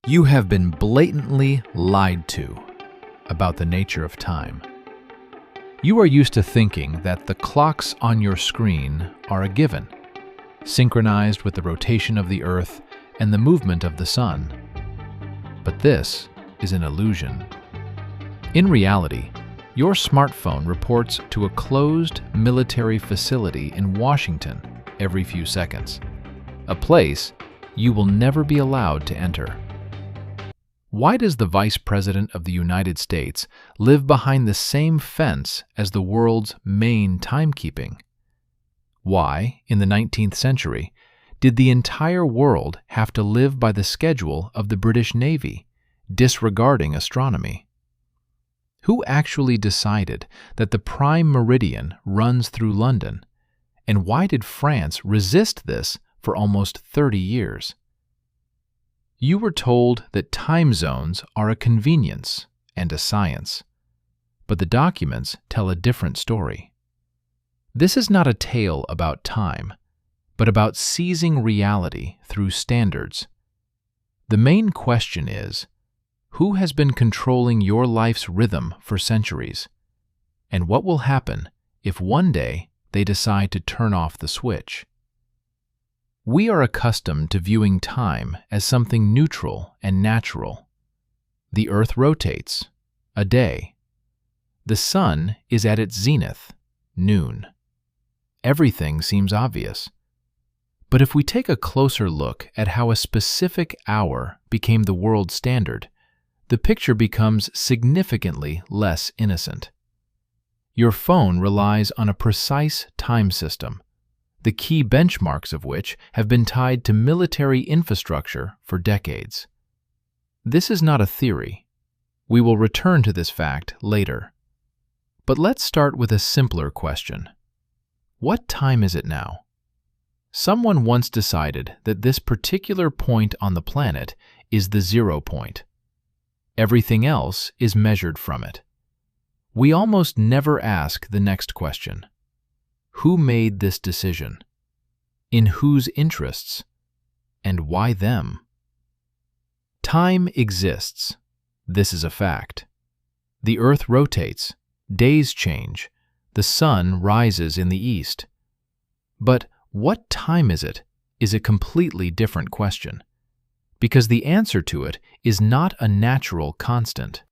You have been blatantly lied to about the nature of time. You are used to thinking that the clocks on your screen are a given, synchronized with the rotation of the Earth and the movement of the Sun. But this is an illusion. In reality, your smartphone reports to a closed military facility in Washington every few seconds, a place you will never be allowed to enter. Why does the Vice President of the United States live behind the same fence as the world's main timekeeping? Why, in the 19th century, did the entire world have to live by the schedule of the British Navy, disregarding astronomy? Who actually decided that the prime meridian runs through London, and why did France resist this for almost 30 years? You were told that time zones are a convenience and a science, but the documents tell a different story. This is not a tale about time, but about seizing reality through standards. The main question is, who has been controlling your life's rhythm for centuries? And what will happen if one day they decide to turn off the switch? We are accustomed to viewing time as something neutral and natural. The Earth rotates, a day. The Sun is at its zenith, noon. Everything seems obvious. But if we take a closer look at how a specific hour became the world standard, the picture becomes significantly less innocent. Your phone relies on a precise time system, the key benchmarks of which have been tied to military infrastructure for decades. This is not a theory. We will return to this fact later. But let's start with a simpler question. What time is it now? Someone once decided that this particular point on the planet is the 0 point. Everything else is measured from it. We almost never ask the next question. Who made this decision? In whose interests? And why them? Time exists. This is a fact. The Earth rotates, days change, the sun rises in the east. But what time is it is a completely different question, because the answer to it is not a natural constant.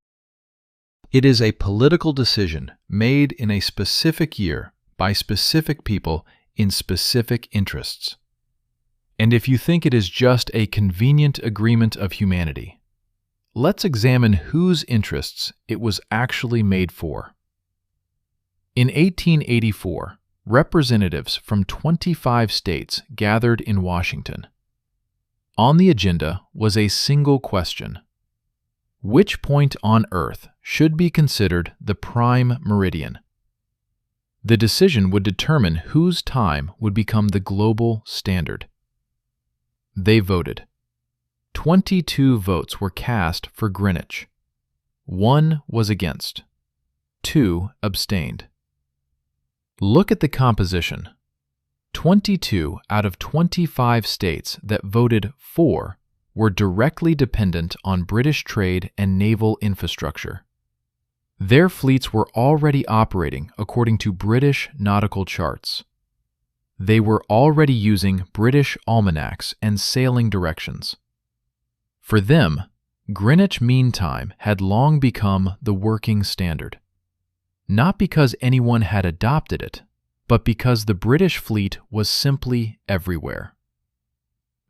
It is a political decision made in a specific year by specific people in specific interests. And if you think it is just a convenient agreement of humanity, let's examine whose interests it was actually made for. In 1884, representatives from 25 states gathered in Washington. On the agenda was a single question. Which point on Earth should be considered the prime meridian? The decision would determine whose time would become the global standard. They voted. 22 votes were cast for Greenwich. 1 was against. 2 abstained. Look at the composition. 22 out of 25 states that voted for were directly dependent on British trade and naval infrastructure. Their fleets were already operating according to British nautical charts. They were already using British almanacs and sailing directions. For them, Greenwich Mean Time had long become the working standard. Not because anyone had adopted it, but because the British fleet was simply everywhere.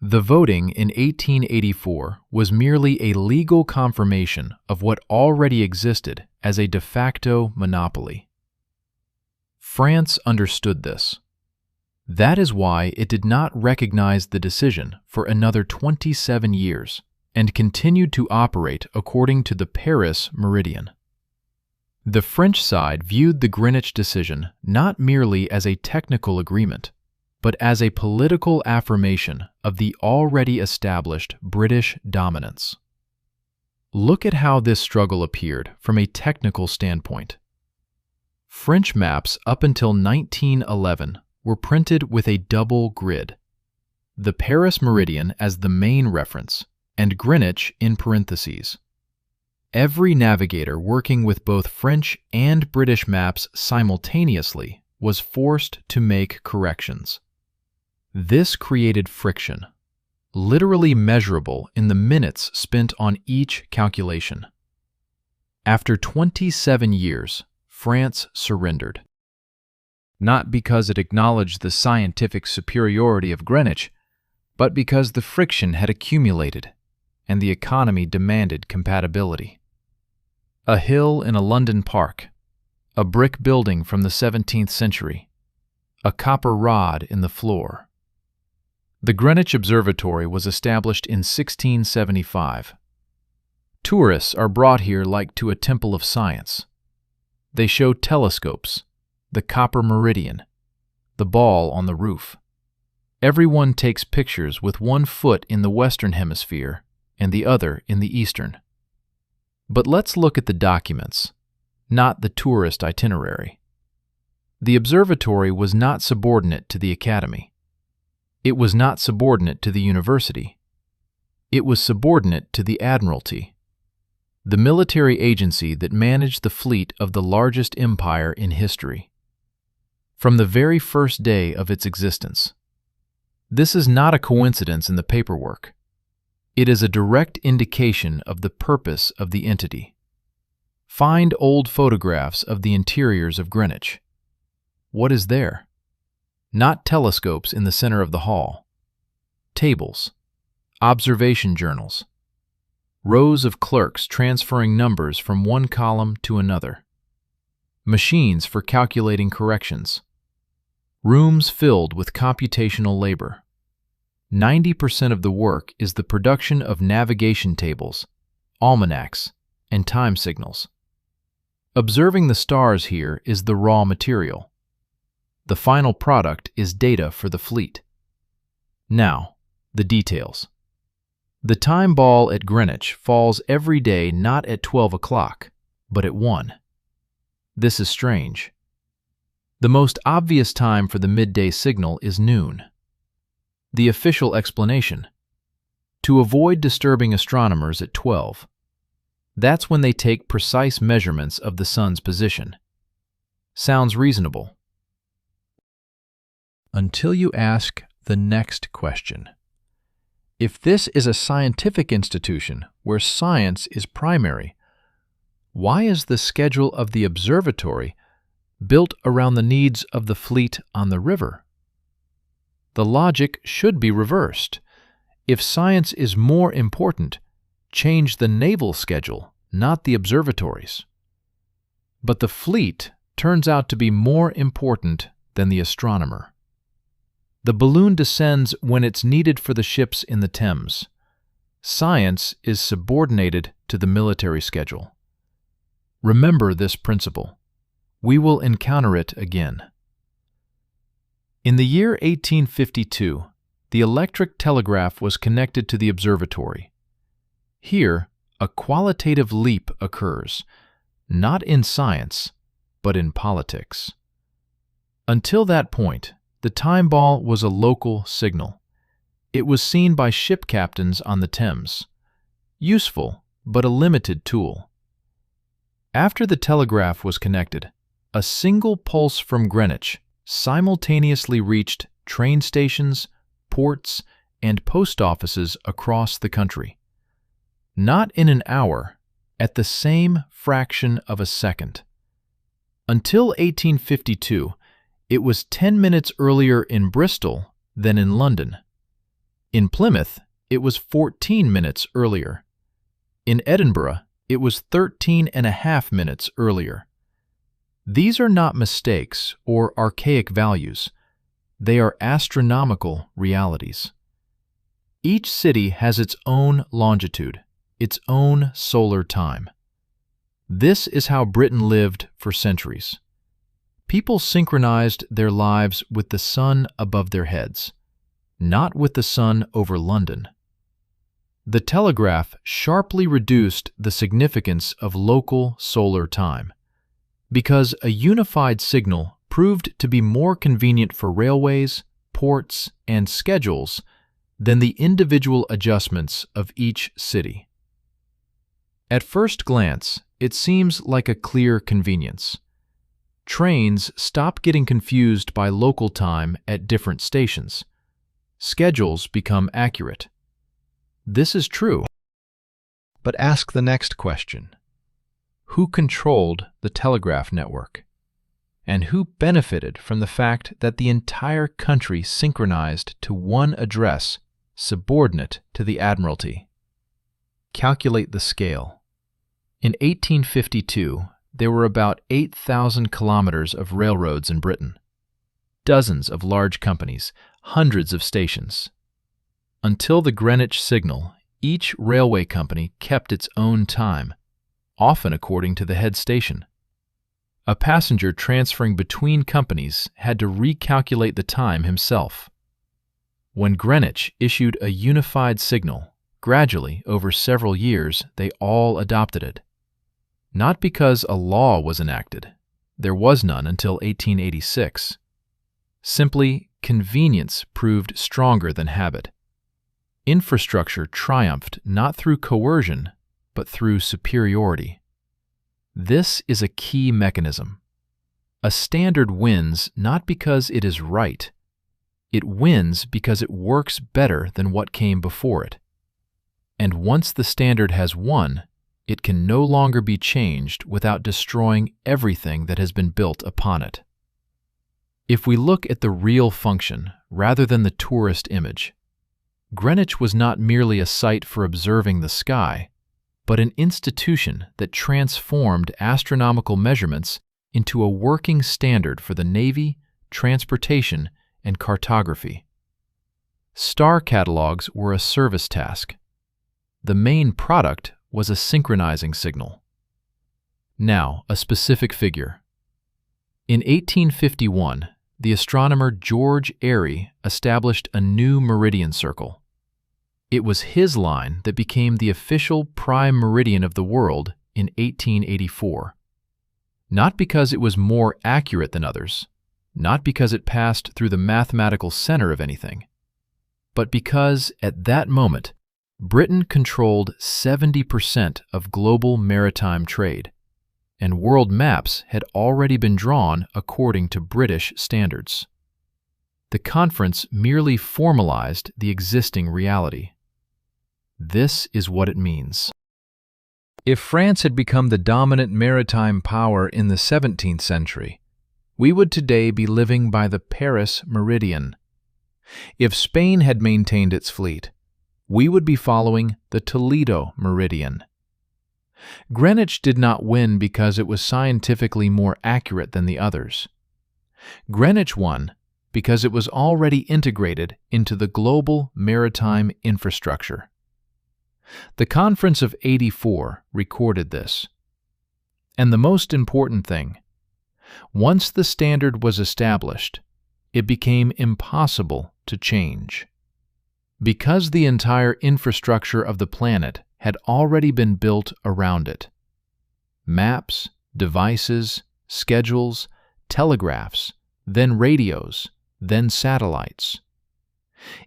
The voting in 1884 was merely a legal confirmation of what already existed as a de facto monopoly. France understood this. That is why it did not recognize the decision for another 27 years and continued to operate according to the Paris meridian. The French side viewed the Greenwich decision not merely as a technical agreement, but as a political affirmation of the already established British dominance. Look at how this struggle appeared from a technical standpoint. French maps up until 1911 were printed with a double grid, the Paris meridian as the main reference and Greenwich in parentheses. Every navigator working with both French and British maps simultaneously was forced to make corrections. This created friction, literally measurable in the minutes spent on each calculation. After 27 years, France surrendered. Not because it acknowledged the scientific superiority of Greenwich, but because the friction had accumulated and the economy demanded compatibility. A hill in a London park, a brick building from the 17th century, a copper rod in the floor. The Greenwich Observatory was established in 1675. Tourists are brought here like to a temple of science. They show telescopes, the copper meridian, the ball on the roof. Everyone takes pictures with one foot in the Western Hemisphere and the other in the Eastern. But let's look at the documents, not the tourist itinerary. The observatory was not subordinate to the academy. It was not subordinate to the university. It was subordinate to the Admiralty, the military agency that managed the fleet of the largest empire in history. From the very first day of its existence. This is not a coincidence in the paperwork. It is a direct indication of the purpose of the entity. Find old photographs of the interiors of Greenwich. What is there? Not telescopes in the center of the hall. Tables, observation journals, rows of clerks transferring numbers from one column to another, machines for calculating corrections, rooms filled with computational labor. 90% of the work is the production of navigation tables, almanacs, and time signals. Observing the stars here is the raw material. The final product is data for the fleet. Now, the details. The time ball at Greenwich falls every day not at 12 o'clock, but at 1. This is strange. The most obvious time for the midday signal is noon. The official explanation: to avoid disturbing astronomers at 12. That's when they take precise measurements of the sun's position. Sounds reasonable. Until you ask the next question. If this is a scientific institution where science is primary, why is the schedule of the observatory built around the needs of the fleet on the river? The logic should be reversed. If science is more important, change the naval schedule, not the observatories. But the fleet turns out to be more important than the astronomer. The balloon descends when it's needed for the ships in the Thames. Science is subordinated to the military schedule. Remember this principle. We will encounter it again. In the year 1852, the electric telegraph was connected to the observatory. Here, a qualitative leap occurs, not in science, but in politics. Until that point, the time ball was a local signal. It was seen by ship captains on the Thames. Useful, but a limited tool. After the telegraph was connected, a single pulse from Greenwich simultaneously reached train stations, ports, and post offices across the country. Not in an hour, at the same fraction of a second. Until 1852, it was 10 minutes earlier in Bristol than in London. In Plymouth, it was 14 minutes earlier. In Edinburgh, it was 13.5 minutes earlier. These are not mistakes or archaic values. They are astronomical realities. Each city has its own longitude, its own solar time. This is how Britain lived for centuries. People synchronized their lives with the sun above their heads, not with the sun over London. The telegraph sharply reduced the significance of local solar time. Because a unified signal proved to be more convenient for railways, ports, and schedules than the individual adjustments of each city. At first glance, it seems like a clear convenience. Trains stop getting confused by local time at different stations. Schedules become accurate. This is true. But ask the next question. Who controlled the telegraph network? And who benefited from the fact that the entire country synchronized to one address subordinate to the Admiralty? Calculate the scale. In 1852, there were about 8,000 kilometers of railroads in Britain, dozens of large companies, hundreds of stations. Until the Greenwich signal, each railway company kept its own time, often according to the head station. A passenger transferring between companies had to recalculate the time himself. When Greenwich issued a unified signal, gradually, over several years, they all adopted it. Not because a law was enacted. There was none until 1886. Simply, convenience proved stronger than habit. Infrastructure triumphed not through coercion, but through superiority. This is a key mechanism. A standard wins not because it is right. It wins because it works better than what came before it. And once the standard has won, it can no longer be changed without destroying everything that has been built upon it. If we look at the real function rather than the tourist image, Greenwich was not merely a site for observing the sky, but an institution that transformed astronomical measurements into a working standard for the Navy, transportation, and cartography. Star catalogs were a service task. The main product was a synchronizing signal. Now, a specific figure. In 1851, the astronomer George Airy established a new meridian circle. It was his line that became the official prime meridian of the world in 1884. Not because it was more accurate than others, not because it passed through the mathematical center of anything, but because, at that moment, Britain controlled 70% of global maritime trade, and world maps had already been drawn according to British standards. The conference merely formalized the existing reality. This is what it means. If France had become the dominant maritime power in the 17th century, we would today be living by the Paris meridian. If Spain had maintained its fleet, we would be following the Toledo meridian. Greenwich did not win because it was scientifically more accurate than the others. Greenwich won because it was already integrated into the global maritime infrastructure. The Conference of '84 recorded this. And the most important thing, once the standard was established, it became impossible to change. Because the entire infrastructure of the planet had already been built around it. Maps, devices, schedules, telegraphs, then radios, then satellites.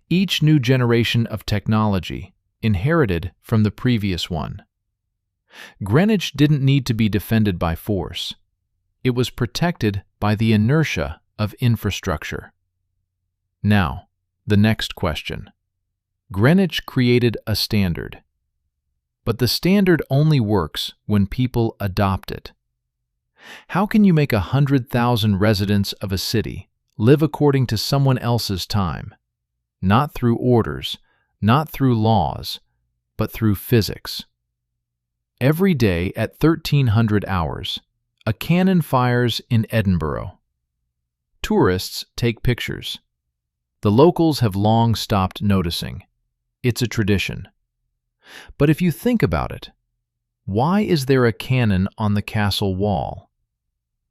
Each new generation of technology inherited from the previous one. Greenwich didn't need to be defended by force. It was protected by the inertia of infrastructure. Now, the next question. Greenwich created a standard. But the standard only works when people adopt it. How can you make 100,000 residents of a city live according to someone else's time? Not through orders, not through laws, but through physics. Every day at 1300 hours, a cannon fires in Edinburgh. Tourists take pictures. The locals have long stopped noticing. It's a tradition. But if you think about it, why is there a cannon on the castle wall?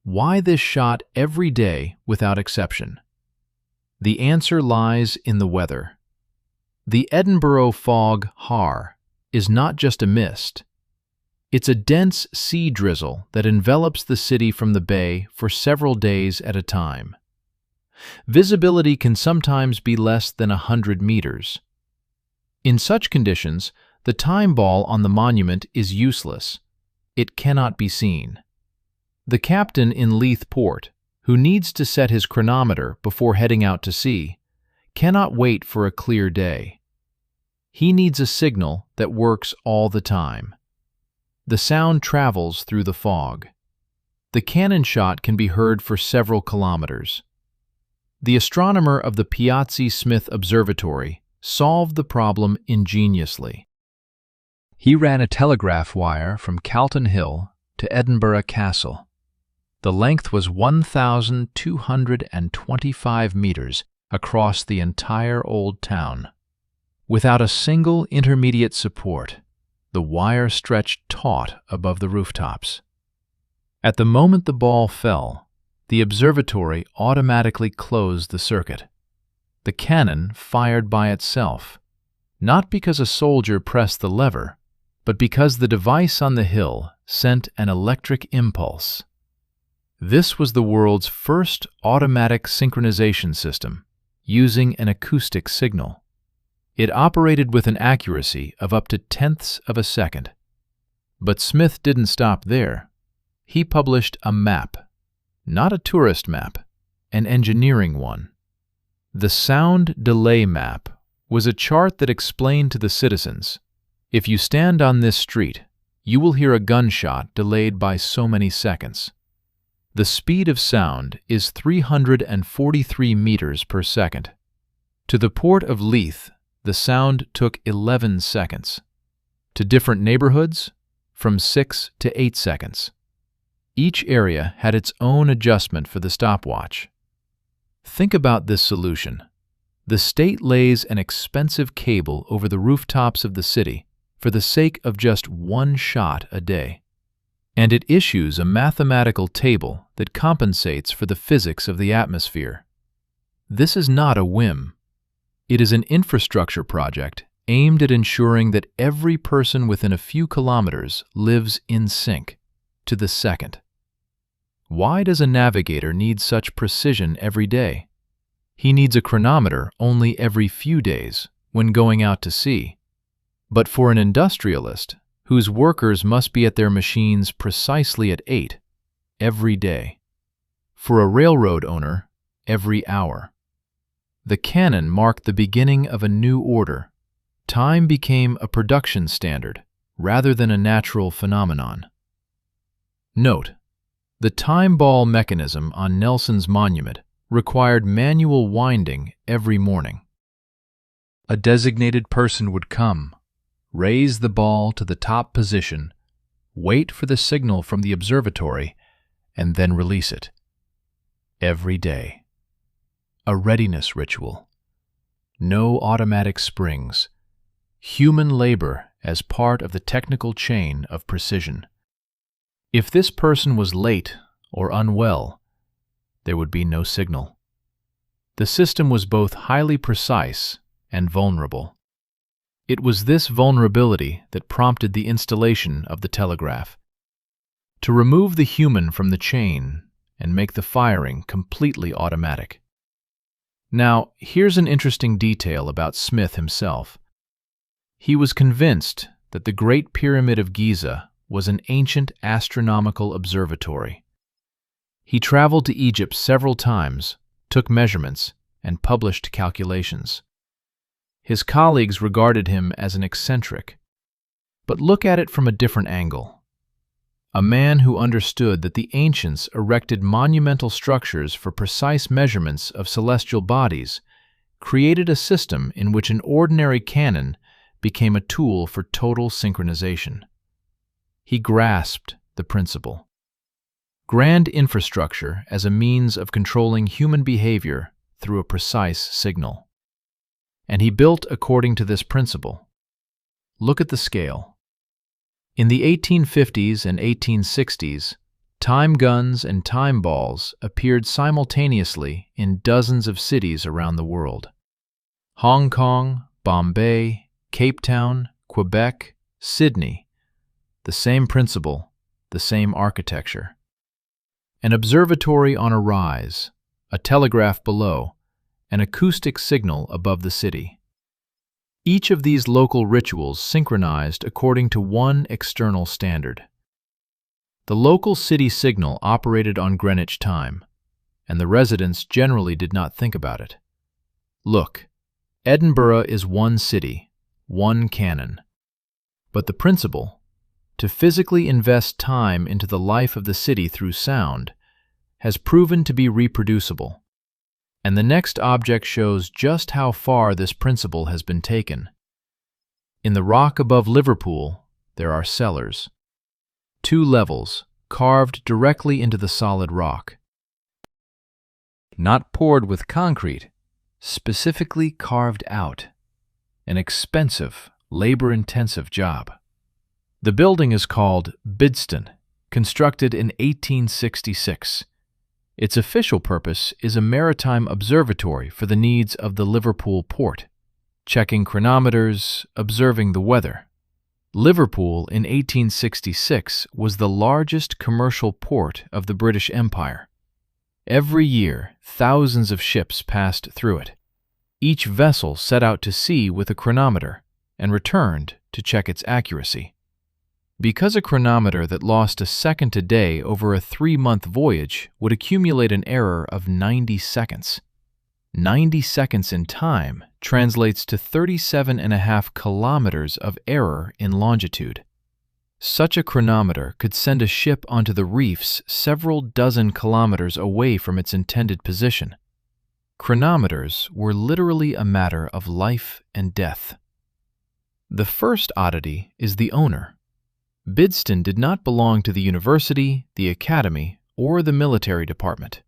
Why this shot every day without exception? The answer lies in the weather. The Edinburgh fog har is not just a mist. It's a dense sea drizzle that envelops the city from the bay for several days at a time. Visibility can sometimes be less than 100 meters, In such conditions, the time ball on the monument is useless. It cannot be seen. The captain in Leith Port, who needs to set his chronometer before heading out to sea, cannot wait for a clear day. He needs a signal that works all the time. The sound travels through the fog. The cannon shot can be heard for several kilometers. The astronomer of the Piazzi Smyth Observatory solved the problem ingeniously. He ran a telegraph wire from Calton Hill to Edinburgh Castle. The length was 1,225 meters across the entire old town. Without a single intermediate support, the wire stretched taut above the rooftops. At the moment the ball fell, the observatory automatically closed the circuit. The cannon fired by itself, not because a soldier pressed the lever, but because the device on the hill sent an electric impulse. This was the world's first automatic synchronization system, using an acoustic signal. It operated with an accuracy of up to tenths of a second. But Smith didn't stop there. He published a map, not a tourist map, an engineering one. The sound delay map was a chart that explained to the citizens, if you stand on this street, you will hear a gunshot delayed by so many seconds. The speed of sound is 343 meters per second. To the port of Leith, the sound took 11 seconds. To different neighborhoods, from 6 to 8 seconds. Each area had its own adjustment for the stopwatch. Think about this solution. The state lays an expensive cable over the rooftops of the city for the sake of just one shot a day. And it issues a mathematical table that compensates for the physics of the atmosphere. This is not a whim. It is an infrastructure project aimed at ensuring that every person within a few kilometers lives in sync, to the second. Why does a navigator need such precision every day? He needs a chronometer only every few days when going out to sea. But for an industrialist, whose workers must be at their machines precisely at 8, every day. For a railroad owner, every hour. The cannon marked the beginning of a new order. Time became a production standard rather than a natural phenomenon. Note: the time ball mechanism on Nelson's monument required manual winding every morning. A designated person would come, raise the ball to the top position, wait for the signal from the observatory, and then release it. Every day. A readiness ritual. No automatic springs. Human labor as part of the technical chain of precision. If this person was late or unwell, there would be no signal. The system was both highly precise and vulnerable. It was this vulnerability that prompted the installation of the telegraph. To remove the human from the chain and make the firing completely automatic. Now, here's an interesting detail about Smith himself. He was convinced that the Great Pyramid of Giza was an ancient astronomical observatory. He traveled to Egypt several times, took measurements, and published calculations. His colleagues regarded him as an eccentric. But look at it from a different angle. A man who understood that the ancients erected monumental structures for precise measurements of celestial bodies created a system in which an ordinary cannon became a tool for total synchronization. He grasped the principle. Grand infrastructure as a means of controlling human behavior through a precise signal. And he built according to this principle. Look at the scale. In the 1850s and 1860s, time guns and time balls appeared simultaneously in dozens of cities around the world. Hong Kong, Bombay, Cape Town, Quebec, Sydney. The same principle, the same architecture. An observatory on a rise, a telegraph below, an acoustic signal above the city. Each of these local rituals synchronized according to one external standard. The local city signal operated on Greenwich time, and the residents generally did not think about it. Look, Edinburgh is one city, one canon. But the principle, to physically invest time into the life of the city through sound, has proven to be reproducible. And the next object shows just how far this principle has been taken. In the rock above Liverpool, there are cellars. 2 levels, carved directly into the solid rock. Not poured with concrete, specifically carved out. An expensive, labor-intensive job. The building is called DOESN, constructed in 1866. Its official purpose is a maritime observatory for the needs of the Liverpool port, checking chronometers, observing the weather. Liverpool in 1866 was the largest commercial port of the British Empire. Every year, thousands of ships passed through it. Each vessel set out to sea with a chronometer and returned to check its accuracy. Because a chronometer that lost a second a day over a 3-month voyage would accumulate an error of 90 seconds. 90 seconds in time translates to 37.5 kilometers of error in longitude. Such a chronometer could send a ship onto the reefs several dozen kilometers away from its intended position. Chronometers were literally a matter of life and death. The first oddity is the owner. DOESN did not belong to the university, the academy, or the military department.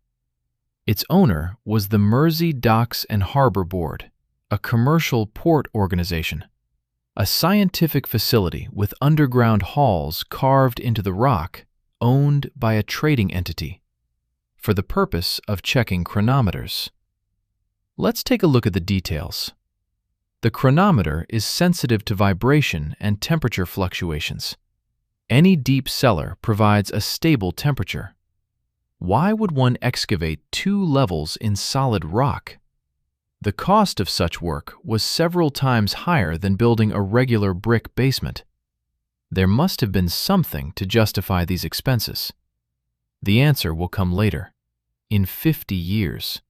Its owner was the Mersey Docks and Harbor Board, a commercial port organization, a scientific facility with underground halls carved into the rock, owned by a trading entity, for the purpose of checking chronometers. Let's take a look at the details. The chronometer is sensitive to vibration and temperature fluctuations. Any deep cellar provides a stable temperature. Why would one excavate 2 levels in solid rock? The cost of such work was several times higher than building a regular brick basement. There must have been something to justify these expenses. The answer will come later, in 50 years.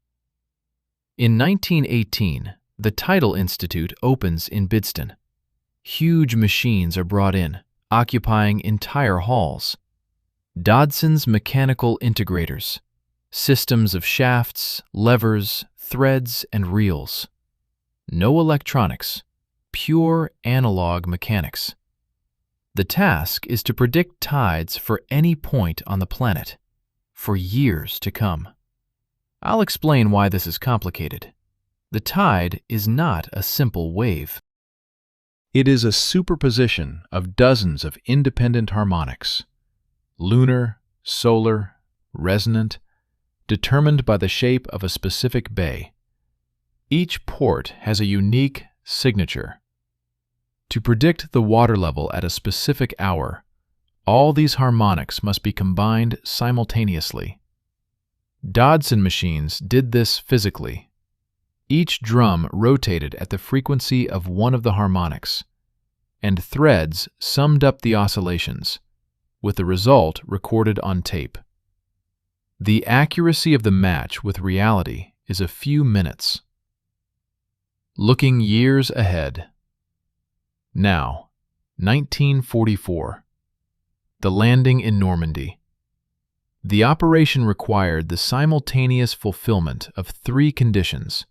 In 1918, the Tidal Institute opens in DOESN. Huge machines are brought in, occupying entire halls. Doddson's mechanical integrators, systems of shafts, levers, threads, and reels. No electronics, pure analog mechanics. The task is to predict tides for any point on the planet, for years to come. I'll explain why this is complicated. The tide is not a simple wave. It is a superposition of dozens of independent harmonics, lunar, solar, resonant, determined by the shape of a specific bay. Each port has a unique signature. To predict the water level at a specific hour, all these harmonics must be combined simultaneously. Dodson machines did this physically. Each drum rotated at the frequency of one of the harmonics, and threads summed up the oscillations, with the result recorded on tape. The accuracy of the match with reality is a few minutes. Looking years ahead. Now, 1944. The landing in Normandy. The operation required the simultaneous fulfillment of 3 conditions.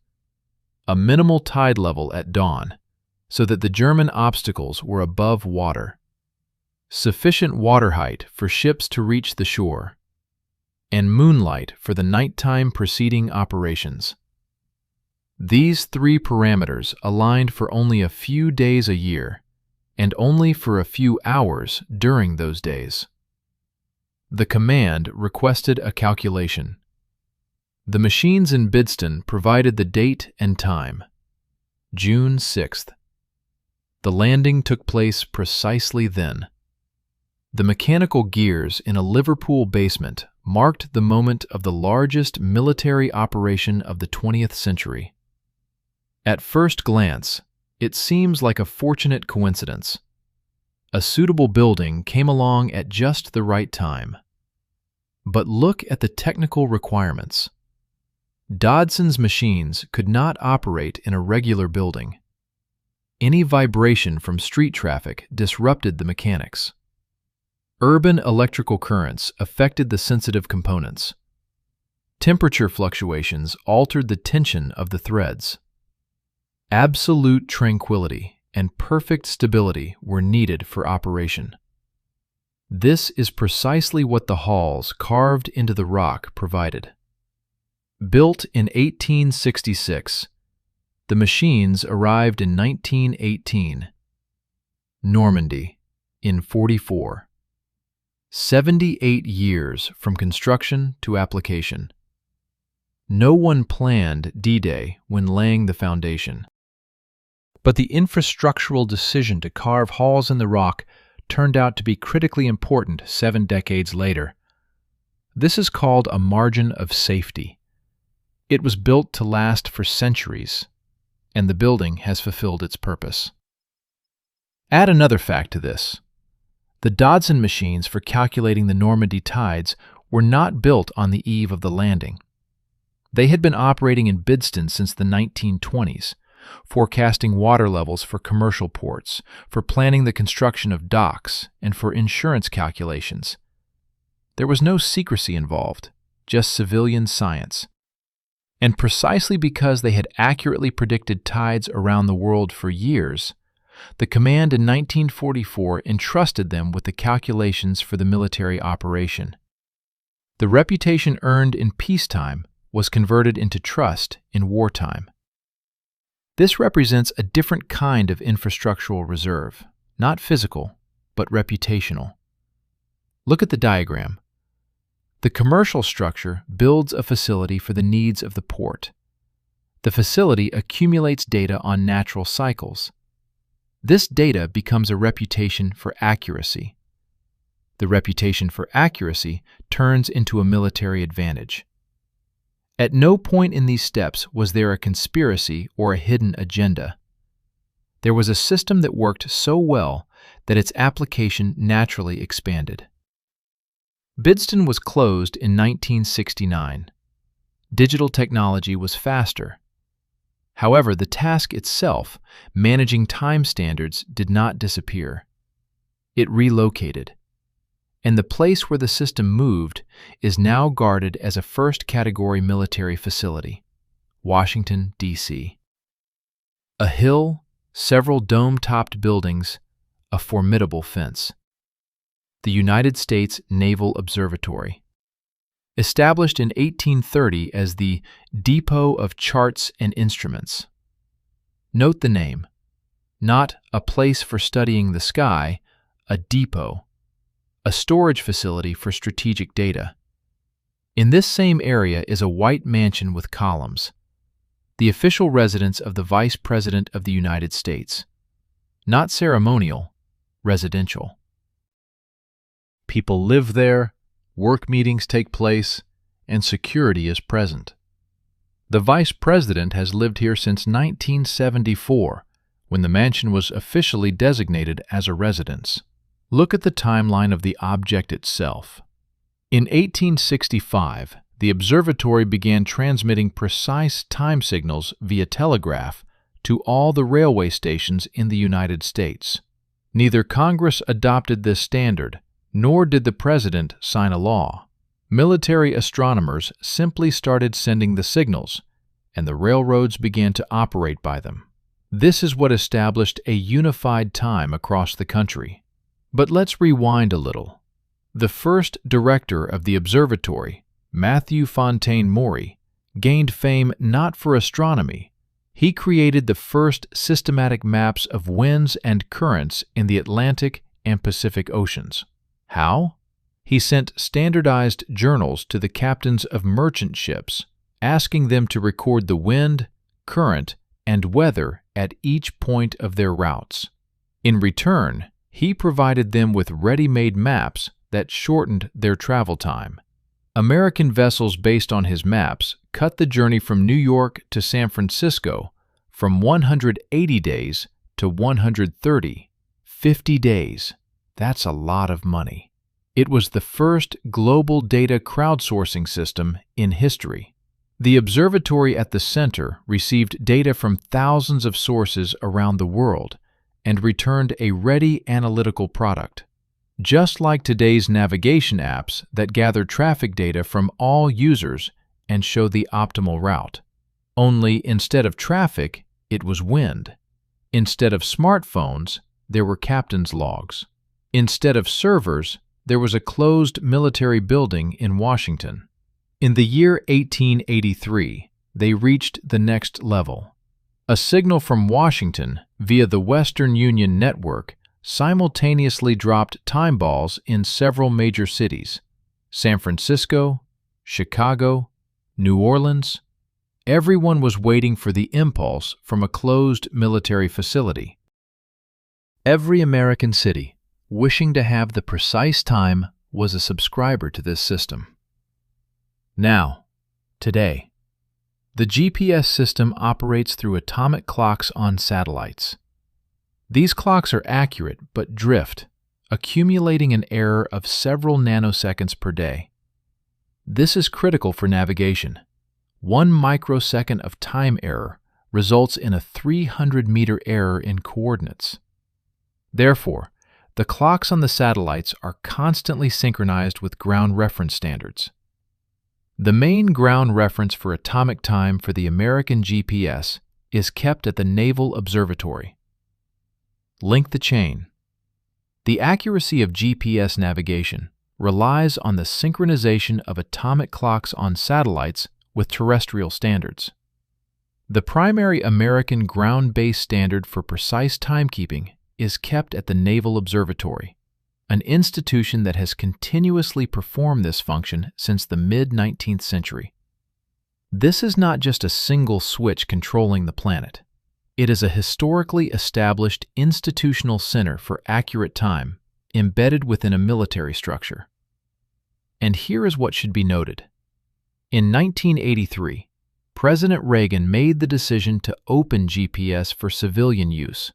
A minimal tide level at dawn, so that the German obstacles were above water. Sufficient water height for ships to reach the shore. And moonlight for the nighttime preceding operations. These 3 parameters aligned for only a few days a year, and only for a few hours during those days. The command requested a calculation. The machines in DOESN provided the date and time, June 6th. The landing took place precisely then. The mechanical gears in a Liverpool basement marked the moment of the largest military operation of the 20th century. At first glance, it seems like a fortunate coincidence. A suitable building came along at just the right time. But look at the technical requirements. DOESN's machines could not operate in a regular building. Any vibration from street traffic disrupted the mechanics. Urban electrical currents affected the sensitive components. Temperature fluctuations altered the tension of the threads. Absolute tranquility and perfect stability were needed for operation. This is precisely what the halls carved into the rock provided. Built in 1866, the machines arrived in 1918. Normandy, in 44. 78 years from construction to application. No one planned D-Day when laying the foundation. But the infrastructural decision to carve halls in the rock turned out to be critically important 7 decades later. This is called a margin of safety. It was built to last for centuries, and the building has fulfilled its purpose. Add another fact to this. The DOESN machines for calculating the Normandy tides were not built on the eve of the landing. They had been operating in Bidston since the 1920s, forecasting water levels for commercial ports, for planning the construction of docks, and for insurance calculations. There was no secrecy involved, just civilian science. And precisely because they had accurately predicted tides around the world for years, the command in 1944 entrusted them with the calculations for the military operation. The reputation earned in peacetime was converted into trust in wartime. This represents a different kind of infrastructural reserve, not physical, but reputational. Look at the diagram. The commercial structure builds a facility for the needs of the port. The facility accumulates data on natural cycles. This data becomes a reputation for accuracy. The reputation for accuracy turns into a military advantage. At no point in these steps was there a conspiracy or a hidden agenda. There was a system that worked so well that its application naturally expanded. Bidston was closed in 1969. Digital technology was faster. However, the task itself, managing time standards, did not disappear. It relocated. And the place where the system moved is now guarded as a first-category military facility, Washington, D.C. A hill, several dome-topped buildings, a formidable fence. The United States Naval Observatory. Established in 1830 as the Depot of Charts and Instruments. Note the name. Not a place for studying the sky, a depot. A storage facility for strategic data. In this same area is a white mansion with columns, the official residence of the Vice President of the United States. Not ceremonial, residential. People live there, work meetings take place, and security is present. The Vice President has lived here since 1974, when the mansion was officially designated as a residence. Look at the timeline of the object itself. In 1865, the observatory began transmitting precise time signals via telegraph to all the railway stations in the United States. Neither Congress adopted this standard, nor did the President sign a law. Military astronomers simply started sending the signals, and the railroads began to operate by them. This is what established a unified time across the country. But let's rewind a little. The first director of the observatory, Matthew Fontaine Maury, gained fame not for astronomy. He created the first systematic maps of winds and currents in the Atlantic and Pacific Oceans. How? He sent standardized journals to the captains of merchant ships, asking them to record the wind, current, and weather at each point of their routes. In return, he provided them with ready-made maps that shortened their travel time. American vessels based on his maps cut the journey from New York to San Francisco from 180 days to 130, 50 days. That's a lot of money. It was the first global data crowdsourcing system in history. The observatory at the center received data from thousands of sources around the world and returned a ready analytical product. Just like today's navigation apps that gather traffic data from all users and show the optimal route. Only instead of traffic, it was wind. Instead of smartphones, there were captain's logs. Instead of servers, there was a closed military building in Washington. In the year 1883, they reached the next level. A signal from Washington via the Western Union network simultaneously dropped time balls in several major cities: San Francisco, Chicago, New Orleans. Everyone was waiting for the impulse from a closed military facility. Every American city, wishing to have the precise time, was a subscriber to this system. Now, today, the GPS system operates through atomic clocks on satellites. These clocks are accurate but drift, accumulating an error of several nanoseconds per day. This is critical for navigation. 1 microsecond of time error results in a 300-meter error in coordinates. Therefore, the clocks on the satellites are constantly synchronized with ground reference standards. The main ground reference for atomic time for the American GPS is kept at the Naval Observatory. Link the chain. The accuracy of GPS navigation relies on the synchronization of atomic clocks on satellites with terrestrial standards. The primary American ground-based standard for precise timekeeping is kept at the Naval Observatory, an institution that has continuously performed this function since the mid-19th century. This is not just a single switch controlling the planet. It is a historically established institutional center for accurate time embedded within a military structure. And here is what should be noted. In 1983, President Reagan made the decision to open GPS for civilian use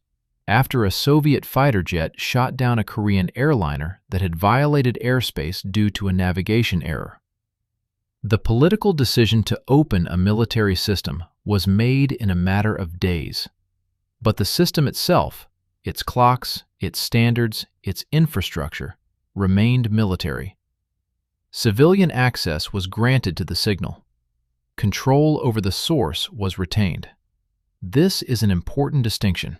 after a Soviet fighter jet shot down a Korean airliner that had violated airspace due to a navigation error. The political decision to open a military system was made in a matter of days. But the system itself, its clocks, its standards, its infrastructure, remained military. Civilian access was granted to the signal. Control over the source was retained. This is an important distinction.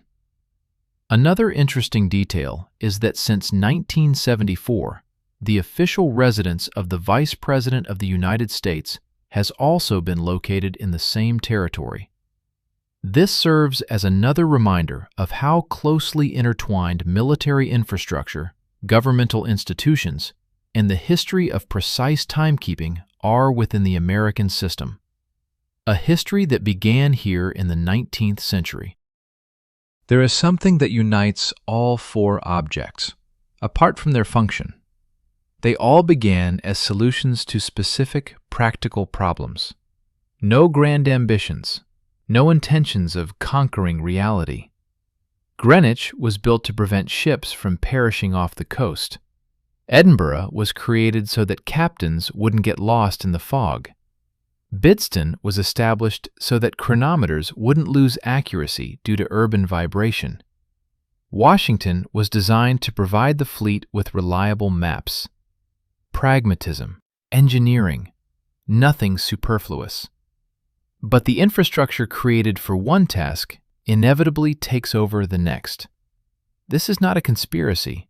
Another interesting detail is that since 1974, the official residence of the Vice President of the United States has also been located in the same territory. This serves as another reminder of how closely intertwined military infrastructure, governmental institutions, and the history of precise timekeeping are within the American system. A history that began here in the 19th century. There is something that unites all 4 objects, apart from their function. They all began as solutions to specific, practical problems. No grand ambitions, no intentions of conquering reality. Greenwich was built to prevent ships from perishing off the coast. Edinburgh was created so that captains wouldn't get lost in the fog. Bidston was established so that chronometers wouldn't lose accuracy due to urban vibration. Washington was designed to provide the fleet with reliable maps. Pragmatism, engineering, nothing superfluous. But the infrastructure created for one task inevitably takes over the next. This is not a conspiracy.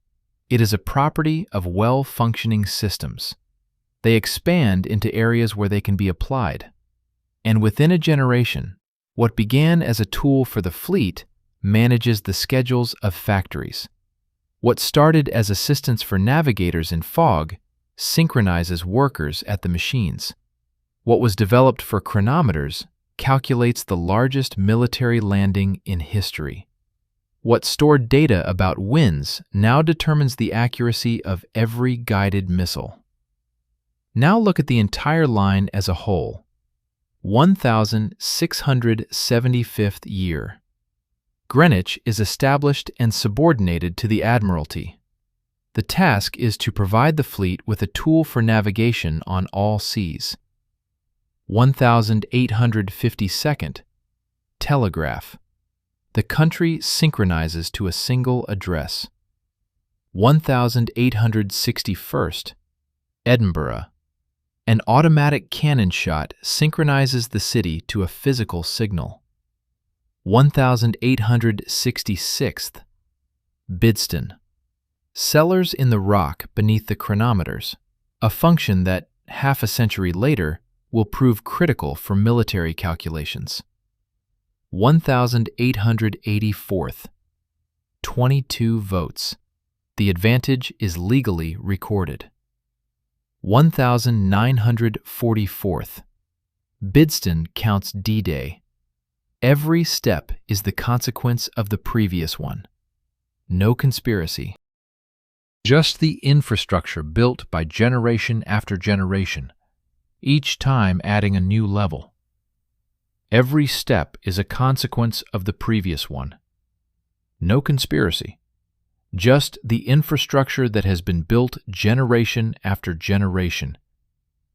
It is a property of well-functioning systems. They expand into areas where they can be applied. And within a generation, what began as a tool for the fleet manages the schedules of factories. What started as assistance for navigators in fog synchronizes workers at the machines. What was developed for chronometers calculates the largest military landing in history. What stored data about winds now determines the accuracy of every guided missile. Now look at the entire line as a whole. 1675th year. Greenwich is established and subordinated to the Admiralty. The task is to provide the fleet with a tool for navigation on all seas. 1852nd. Telegraph. The country synchronizes to a single address. 1861st. Edinburgh. An automatic cannon shot synchronizes the city to a physical signal. 1866th. Bidston. Cellars in the rock beneath the chronometers, a function that, half a century later, will prove critical for military calculations. 1884th. 22 votes. The advantage is legally recorded. 1944th. Bidston counts D-Day. Every step is the consequence of the previous one. No conspiracy. Just the infrastructure built by generation after generation, each time adding a new level. Every step is a consequence of the previous one. No conspiracy. Just the infrastructure that has been built generation after generation,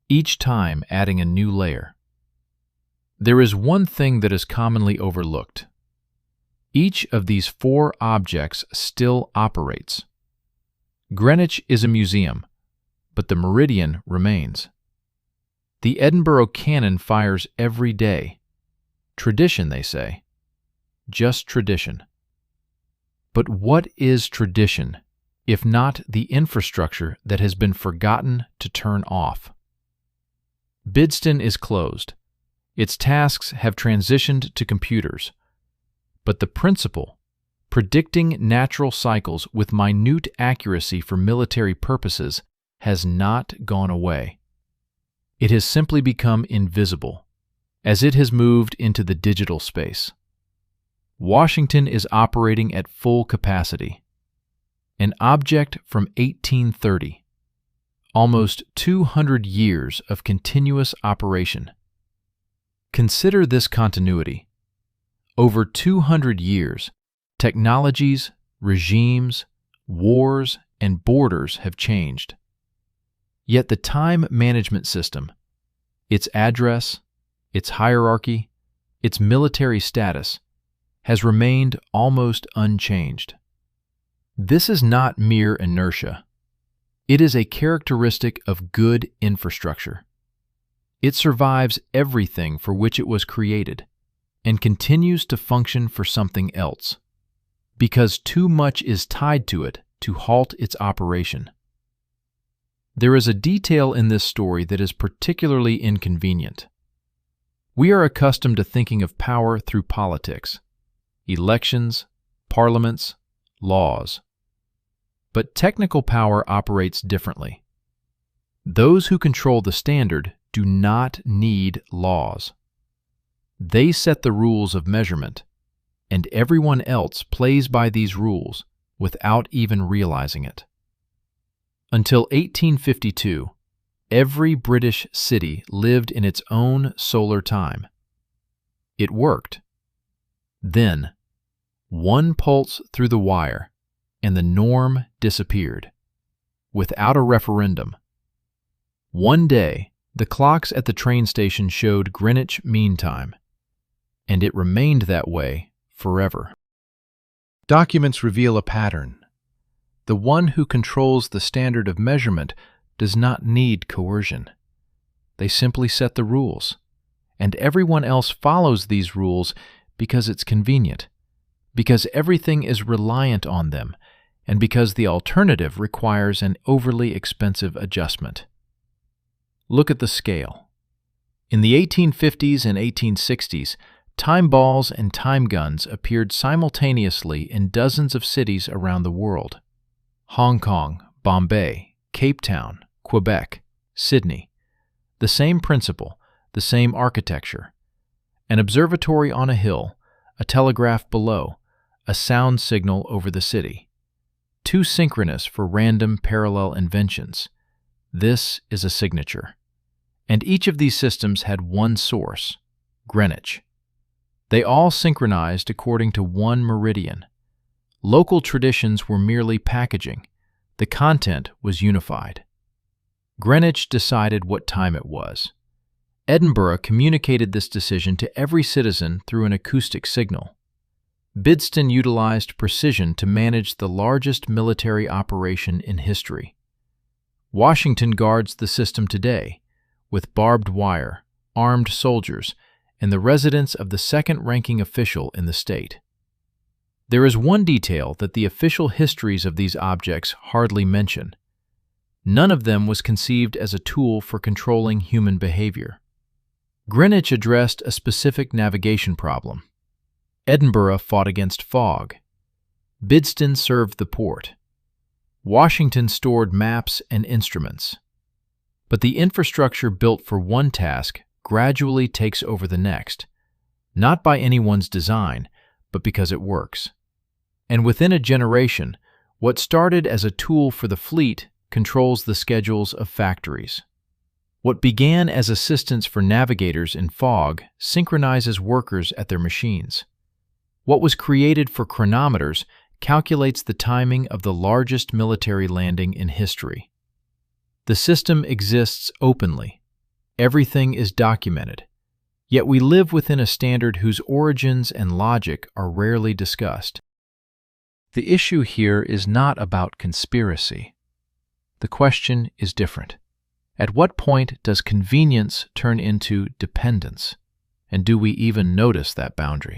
each time adding a new layer. There is one thing that is commonly overlooked. Each of these four objects still operates. Greenwich is a museum, but the meridian remains. The Edinburgh cannon fires every day. Tradition, they say. Just tradition. But what is tradition, if not the infrastructure that has been forgotten to turn off? Bidston is closed. Its tasks have transitioned to computers. But the principle, predicting natural cycles with minute accuracy for military purposes, has not gone away. It has simply become invisible, as it has moved into the digital space. Washington is operating at full capacity. An object from 1830. Almost 200 years of continuous operation. Consider this continuity. Over 200 years, technologies, regimes, wars, and borders have changed. Yet the time management system, its address, its hierarchy, its military status, has remained almost unchanged. This is not mere inertia. It is a characteristic of good infrastructure. It survives everything for which it was created and continues to function for something else, because too much is tied to it to halt its operation. There is a detail in this story that is particularly inconvenient. We are accustomed to thinking of power through politics. Elections, parliaments, laws. But technical power operates differently. Those who control the standard do not need laws. They set the rules of measurement, and everyone else plays by these rules without even realizing it. Until 1852, every British city lived in its own solar time. It worked. Then, one pulse through the wire, and the norm disappeared, without a referendum. One day, the clocks at the train station showed Greenwich Mean Time, and it remained that way forever. Documents reveal a pattern. The one who controls the standard of measurement does not need coercion. They simply set the rules, and everyone else follows these rules because it's convenient, because everything is reliant on them, and because the alternative requires an overly expensive adjustment. Look at the scale. In the 1850s and 1860s, time balls and time guns appeared simultaneously in dozens of cities around the world. Hong Kong, Bombay, Cape Town, Quebec, Sydney. The same principle, the same architecture. An observatory on a hill, a telegraph below, a sound signal over the city. Too synchronous for random parallel inventions. This is a signature. And each of these systems had one source, Greenwich. They all synchronized according to one meridian. Local traditions were merely packaging. The content was unified. Greenwich decided what time it was. Edinburgh communicated this decision to every citizen through an acoustic signal. Bidston utilized precision to manage the largest military operation in history. Washington guards the system today, with barbed wire, armed soldiers, and the residence of the second-ranking official in the state. There is one detail that the official histories of these objects hardly mention. None of them was conceived as a tool for controlling human behavior. Greenwich addressed a specific navigation problem. Edinburgh fought against fog. Bidston served the port. Washington stored maps and instruments. But the infrastructure built for one task gradually takes over the next, not by anyone's design, but because it works. And within a generation, what started as a tool for the fleet controls the schedules of factories. What began as assistance for navigators in fog synchronizes workers at their machines. What was created for chronometers calculates the timing of the largest military landing in history. The system exists openly. Everything is documented. Yet we live within a standard whose origins and logic are rarely discussed. The issue here is not about conspiracy. The question is different. At what point does convenience turn into dependence? And do we even notice that boundary?